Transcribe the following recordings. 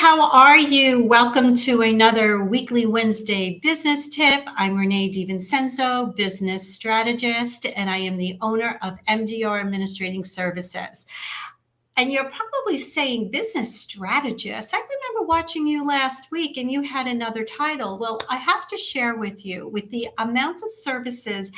how are you? Welcome to another weekly Wednesday business tip. I'm Renee DiVincenzo, business strategist, and I am the owner of MDR Administrating Services. And you're probably saying business strategist. I remember watching you last week and you had another title. Well, I have to share with you with the amount of services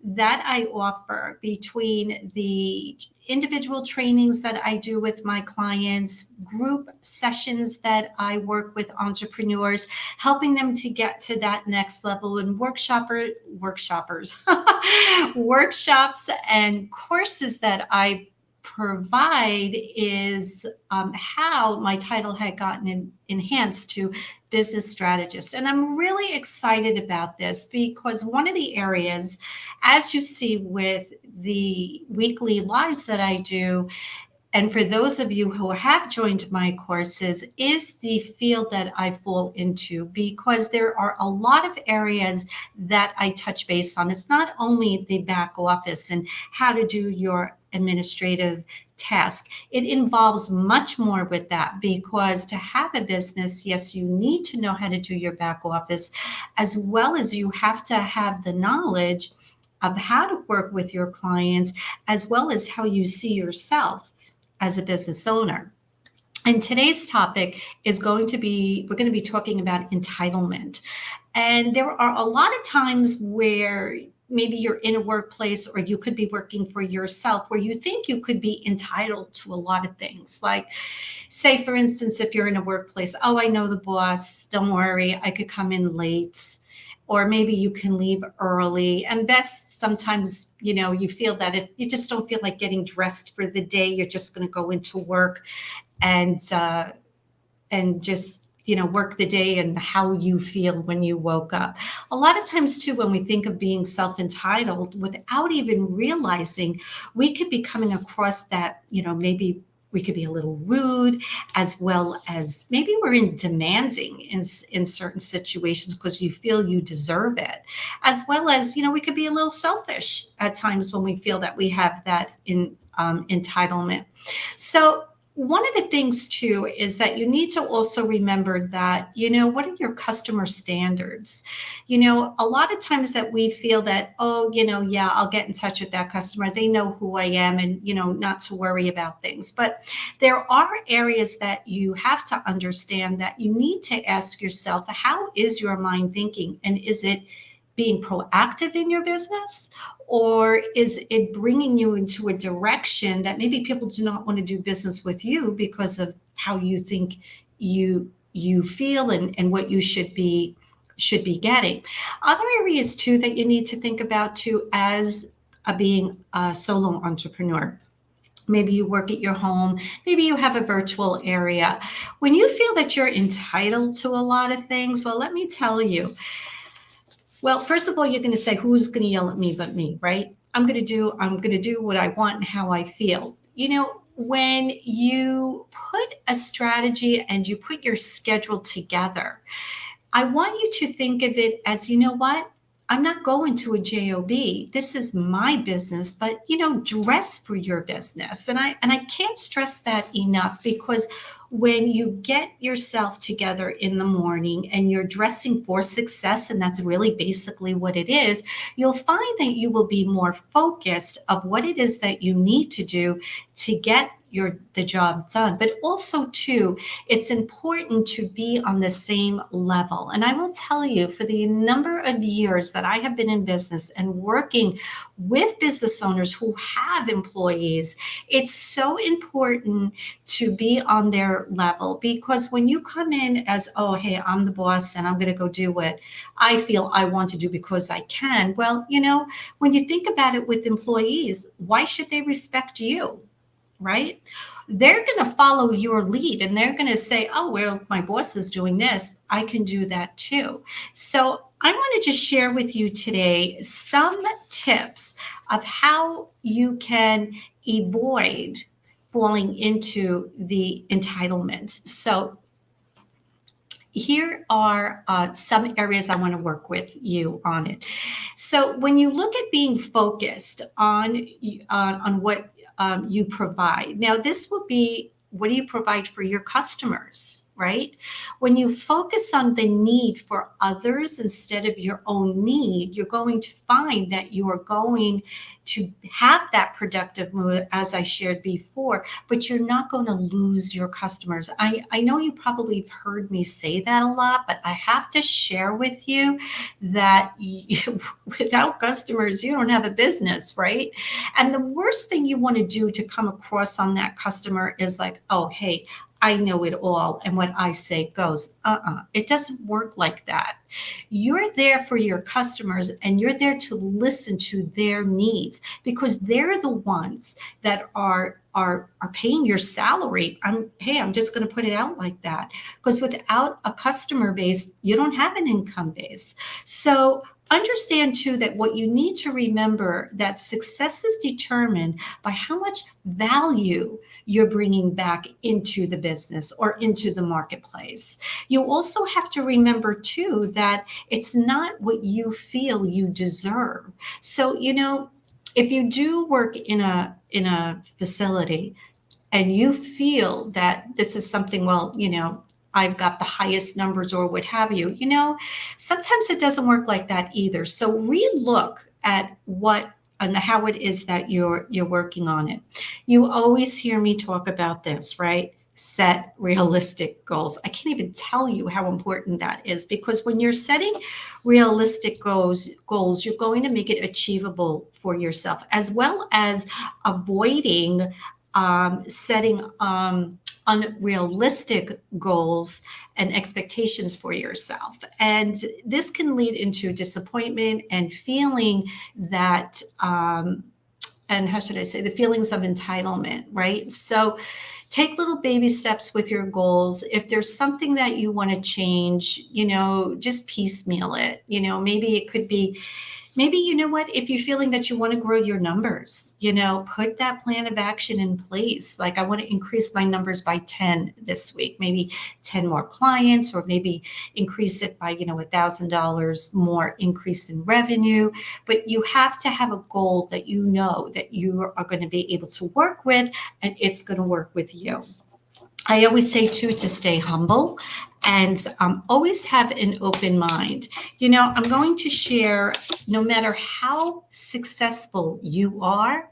that I offer between the individual trainings that I do with my clients, group sessions that I work with entrepreneurs, helping them to get to that next level, and workshops and courses that I provide is how my title had gotten enhanced to business strategist. And I'm really excited about this because one of the areas, as you see with the weekly lives that I do, and for those of you who have joined my courses, is the field that I fall into, because there are a lot of areas that I touch base on. It's not only the back office and how to do your administrative task. It involves much more with that, because to have a business, yes, you need to know how to do your back office, as well as you have to have the knowledge of how to work with your clients, as well as how you see yourself as a business owner. And today's topic is we're going to be talking about entitlement. And there are a lot of times where maybe you're in a workplace, or you could be working for yourself, where you think you could be entitled to a lot of things. Like, say, for instance, if you're in a workplace, oh, I know the boss, don't worry, I could come in late. Or maybe you can leave early. And best, sometimes, you feel that if you just don't feel like getting dressed for the day, you're just going to go into work and just work the day and how you feel when you woke up. A lot of times too, when we think of being self-entitled, without even realizing, we could be coming across that, maybe we could be a little rude, as well as maybe we're demanding in certain situations because you feel you deserve it, as well as, we could be a little selfish at times when we feel that we have that entitlement. So one of the things too is that you need to also remember that, what are your customer standards? A lot of times that we feel that, oh, yeah, I'll get in touch with that customer. They know who I am, and, not to worry about things. But there are areas that you have to understand that you need to ask yourself, how is your mind thinking? And is it being proactive in your business, or is it bringing you into a direction that maybe people do not want to do business with you because of how you think you feel and what you should be getting? Other areas too that you need to think about too, as being a solo entrepreneur. Maybe you work at your home. Maybe you have a virtual area. When you feel that you're entitled to a lot of things, well, let me tell you. Well, first of all, you're going to say, who's going to yell at me but me, right? I'm going to do what I want and how I feel. When you put a strategy and you put your schedule together, I want you to think of it as, what? I'm not going to a job. This is my business, but dress for your business. And I can't stress that enough, because when you get yourself together in the morning and you're dressing for success, and that's really basically what it is, you'll find that you will be more focused of what it is that you need to do to get the job done. But also too, it's important to be on the same level. And I will tell you, for the number of years that I have been in business and working with business owners who have employees, it's so important to be on their level, because when you come in as, oh, hey, I'm the boss and I'm going to go do what I feel I want to do because I can. Well, when you think about it with employees, why should they respect you? Right? They're going to follow your lead, and they're going to say, oh, well, my boss is doing this, I can do that too. So I want to just share with you today some tips of how you can avoid falling into the entitlement. So here are some areas I want to work with you on it. So when you look at being focused on what you provide. Now, this will be, what do you provide for your customers? right? When you focus on the need for others instead of your own need, you're going to find that you are going to have that productive mood, as I shared before, but you're not going to lose your customers. I know you probably have heard me say that a lot, but I have to share with you that without customers, you don't have a business, right? And the worst thing you want to do to come across on that customer is like, oh, hey, I know it all, and what I say goes. It doesn't work like that. You're there for your customers, and you're there to listen to their needs, because they're the ones that are paying your salary. I'm just going to put it out like that, because without a customer base, you don't have an income base. So understand too that what you need to remember, that success is determined by how much value you're bringing back into the business or into the marketplace. You also have to remember too that it's not what you feel you deserve. So, if you do work in a facility and you feel that this is something, well, I've got the highest numbers or what have you, sometimes it doesn't work like that either. So relook at what and how it is that you're working on it. You always hear me talk about this, right? Set realistic goals. I can't even tell you how important that is, because when you're setting realistic goals, you're going to make it achievable for yourself, as well as avoiding setting unrealistic goals and expectations for yourself. And this can lead into disappointment and feeling that, and how should I say, the feelings of entitlement, right? So take little baby steps with your goals. If there's something that you want to change, just piecemeal it. Maybe it could be, if you're feeling that you want to grow your numbers, put that plan of action in place. Like, I want to increase my numbers by 10 this week, maybe 10 more clients, or maybe increase it by, $1,000 more increase in revenue. But you have to have a goal that that you are going to be able to work with, and it's going to work with you. I always say too, to stay humble and always have an open mind. I'm going to share, no matter how successful you are,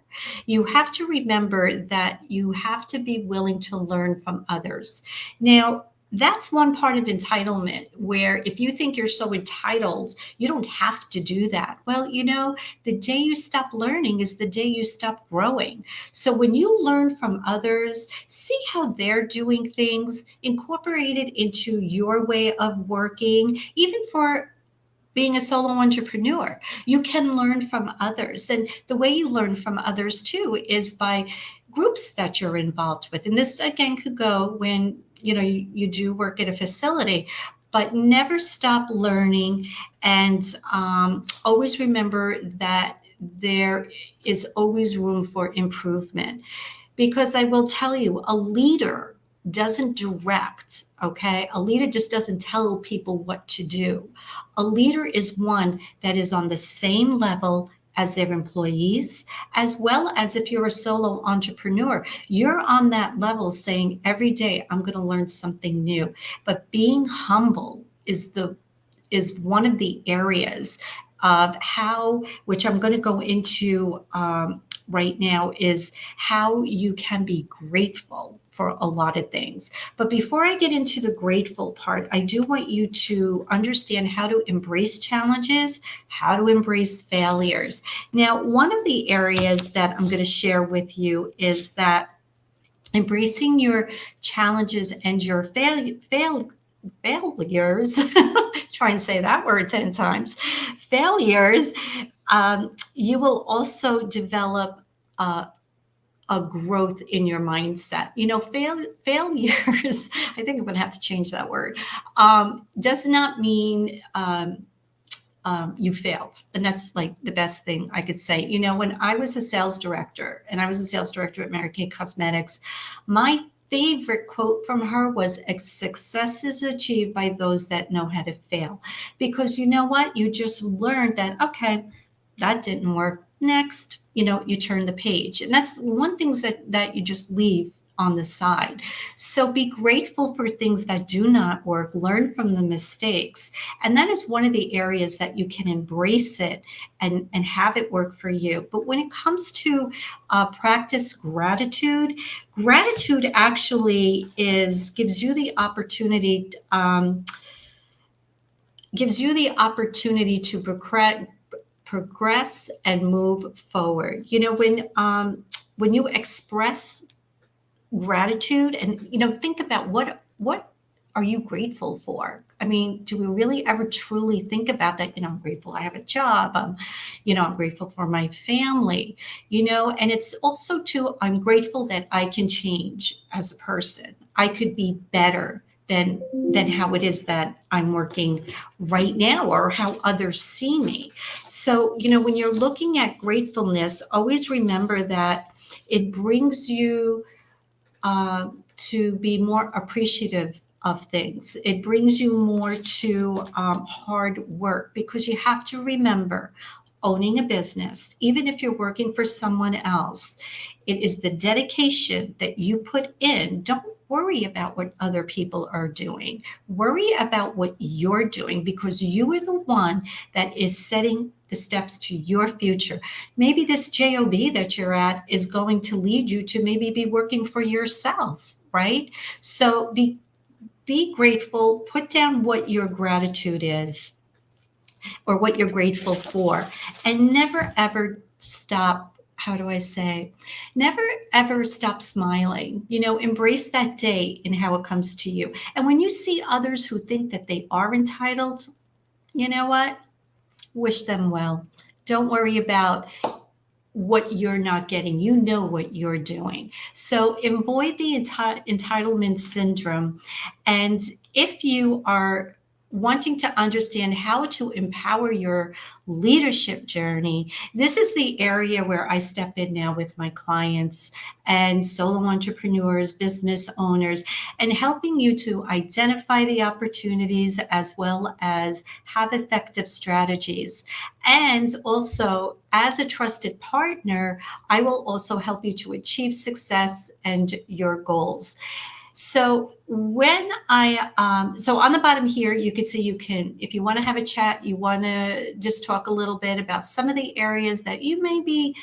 you have to remember that you have to be willing to learn from others. Now, that's one part of entitlement, where if you think you're so entitled, you don't have to do that. Well, the day you stop learning is the day you stop growing. So when you learn from others, see how they're doing things, incorporate it into your way of working, even for being a solo entrepreneur. You can learn from others. And the way you learn from others too is by groups that you're involved with. And this again could go when you do work at a facility, but never stop learning, and always remember that there is always room for improvement. Because I will tell you, a leader doesn't direct, okay? A leader just doesn't tell people what to do. A leader is one that is on the same level as their employees, as well as if you're a solo entrepreneur, you're on that level saying every day, I'm going to learn something new. But being humble is one of the areas of how, which I'm going to go into right now, is how you can be grateful for a lot of things. But before I get into the grateful part, I do want you to understand how to embrace challenges, how to embrace failures. Now, one of the areas that I'm going to share with you is that embracing your challenges and your failures, try and say that word 10 times, failures, you will also develop a growth in your mindset. Failures, I think I'm going to have to change that word, does not mean you failed. And that's like the best thing I could say. When I was a sales director, and I was a sales director at Mary Kay Cosmetics, my favorite quote from her was, success is achieved by those that know how to fail. Because you know what? You just learned that, okay, that didn't work. Next, you turn the page. And that's one thing that you just leave on the side. So be grateful for things that do not work, learn from the mistakes. And that is one of the areas that you can embrace it and have it work for you. But when it comes to practice gratitude, gratitude actually gives you the opportunity to progress and move forward. When you express gratitude, and think about what are you grateful for. I mean, do we really ever truly think about that? I'm grateful I have a job. I'm grateful for my family. And it's also too, I'm grateful that I can change as a person. I could be better than how it is that I'm working right now, or how others see me. So when you're looking at gratefulness, always remember that it brings you to be more appreciative of things. It brings you more to hard work, because you have to remember, owning a business, even if you're working for someone else, it is the dedication that you put in. Don't worry about what other people are doing. Worry about what you're doing, because you are the one that is setting the steps to your future. Maybe this job that you're at is going to lead you to maybe be working for yourself, right? So be grateful. Put down what your gratitude is, or what you're grateful for, and never ever stop. How do I say? Never ever stop smiling. Embrace that day and how it comes to you. And when you see others who think that they are entitled, you know what? Wish them well. Don't worry about what you're not getting. You know what you're doing. So avoid the entitlement syndrome. And if you are wanting to understand how to empower your leadership journey, this is the area where I step in now with my clients and solo entrepreneurs, business owners, and helping you to identify the opportunities as well as have effective strategies. And also, as a trusted partner, I will also help you to achieve success and your goals. So so on the bottom here, you can see if you want to have a chat, you want to just talk a little bit about some of the areas that you may be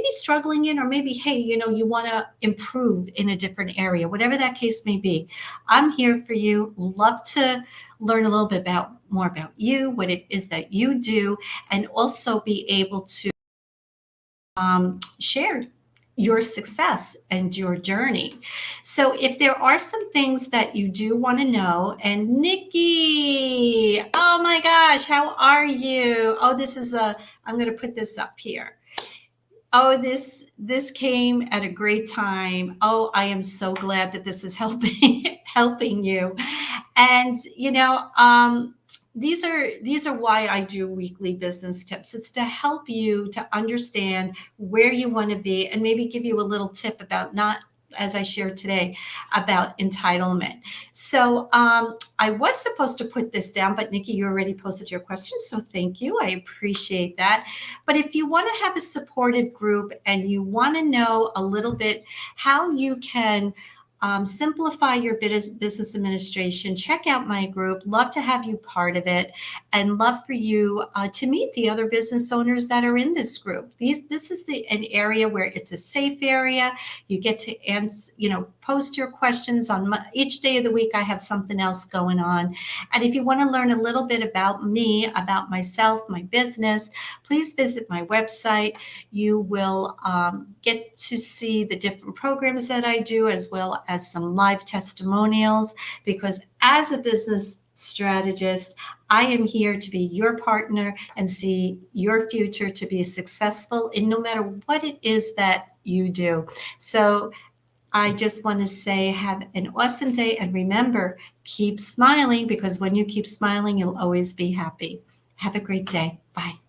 struggling in, or maybe, hey, you want to improve in a different area, whatever that case may be. I'm here for you. Love to learn a little bit more about you, what it is that you do, and also be able to share your success and your journey. So if there are some things that you do want to know, and Nikki, oh my gosh, how are you? Oh, I'm going to put this up here. Oh, this came at a great time. Oh, I am so glad that this is helping you. And these are why I do weekly business tips. It's to help you to understand where you want to be, and maybe give you a little tip about, not as I shared today, about entitlement. So I was supposed to put this down, but Nikki, you already posted your question, so thank you. I appreciate that. But if you want to have a supportive group and you want to know a little bit how you can simplify your business administration, check out my group. Love to have you part of it, and love for you to meet the other business owners that are in this group. This is an area where it's a safe area. You get to answer, post your questions on each day of the week. I have something else going on. And if you want to learn a little bit about me, about myself, my business, please visit my website. You will get to see the different programs that I do, as well as some live testimonials, because as a business strategist, I am here to be your partner and see your future to be successful in no matter what it is that you do. So I just want to say, have an awesome day, and remember, keep smiling, because when you keep smiling, you'll always be happy. Have a great day. Bye.